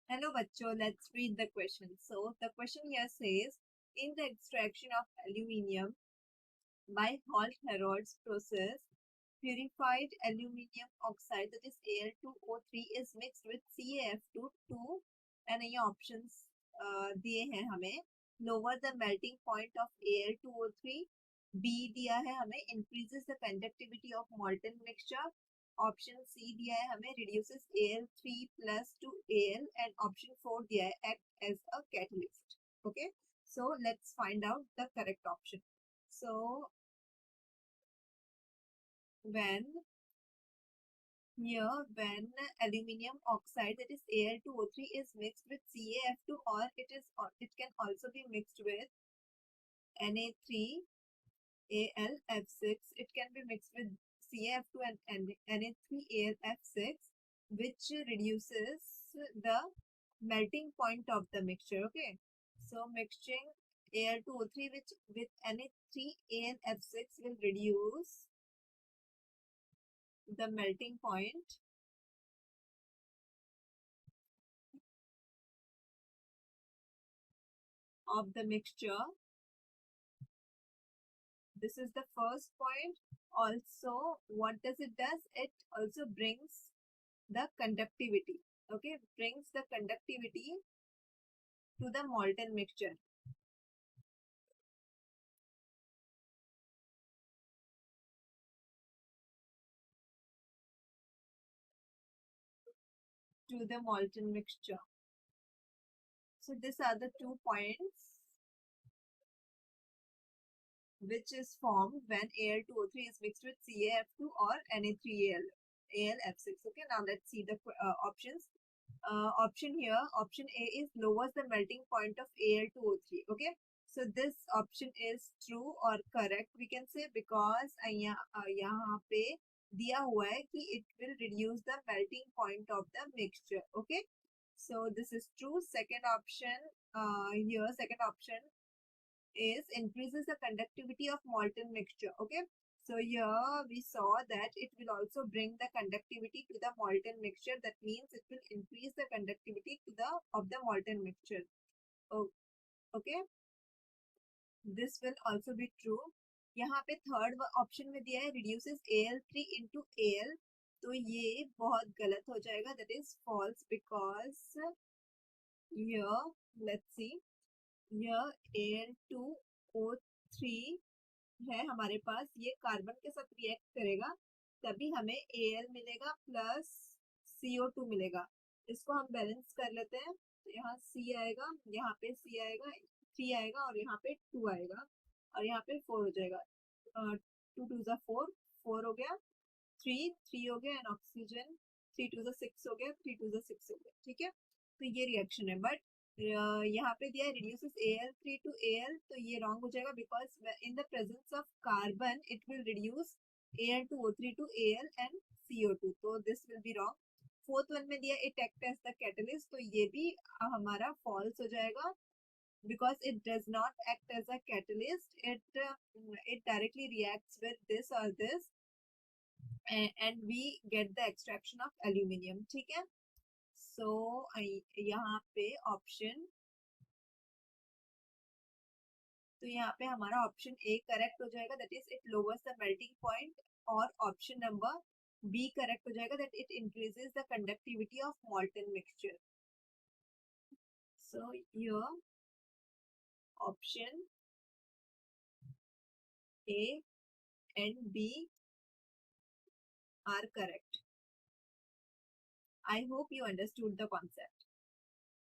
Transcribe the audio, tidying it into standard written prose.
Hello बच्चों, let's read the question. So the question here says, in the extraction of aluminium by Holt-Herold's process, purified aluminium oxide, that is Al2O3, is mixed with CaF2 and ये options दिए हैं हमें. Lower the melting point of Al2O3. B दिया है हमें increases the conductivity of molten mixture. Option c दिया है हमें reduces Al3 plus to Al, and option 4 दिया है act as a catalyst. Okay, so let's find out the correct option. So when when aluminium oxide, that is Al2O3, is mixed with CaF2, or it can also be mixed with Na3Al(F6), it can be mixed with CaF2 and Na3Al(F6), which reduces the melting point of the mixture. Okay, so mixing Al2O3 with Na3Al(F6) will reduce the melting point of the mixture. This is the first point. Also, what does it does? It also brings the conductivity. Okay, brings the conductivity to the molten mixture. To the molten mixture. So these are the 2 points which is formed when Al2O3 is mixed with CaF2 or Na3Al(F6). Okay, now let's see the options. Option here, option A is lowers the melting point of Al2O3. Okay, so this option is true or correct, we can say, because यहाँ पे दिया हुआ है कि it will reduce the melting point of the mixture. Okay, so this is true. Second option, here second option is increases the conductivity of molten mixture. Okay, so here we saw that it will also bring the conductivity to the molten mixture. That means it will increase the conductivity to the molten mixture. Oh, okay, this will also be true. यहाँ पे third option में दिया है reduces Al3 into Al, तो ये बहुत गलत हो जाएगा. That is false, because here let's see, here Al2O3 है हमारे पास, ये कार्बन के साथ रिएक्ट करेगा तभी हमें Al मिलेगा प्लस CO2 मिलेगा. इसको हम बैलेंस कर लेते हैं. तो यहाँ C आएगा, यहाँ पे C आएगा, 3 आएगा, और यहाँ पे 2 आएगा, और यहाँ पे 4 हो जाएगा. 2 2 4, 4 हो गया, 3 हो गया, एंड ऑक्सीजन 3 2 6 हो गया, 3 2 6 हो गया. ठीक है, तो ये रिएक्शन है. बट यहाँ पे दिया reduces Al3 to Al, तो ये रॉन्ग हो जाएगा, because in the presence of carbon it will reduce Al2O3 to Al and CO2, तो this will be wrong. Fourth one में दिया it act as the catalyst, तो ये भी हमारा फॉल्स हो जाएगा, because it does not act as a catalyst. It directly reacts with this or this, and we get the extraction of aluminium. ठीक है, so यहाँ पे ऑप्शन, तो यहाँ पे हमारा ऑप्शन ए करेक्ट हो जाएगा, that is it louvers the melting point. और ऑप्शन नंबर बी करेक्ट हो जाएगा, that it increases the conductivity of मॉल्टन mixture. So here option A and B are correct. I hope you understood the concept.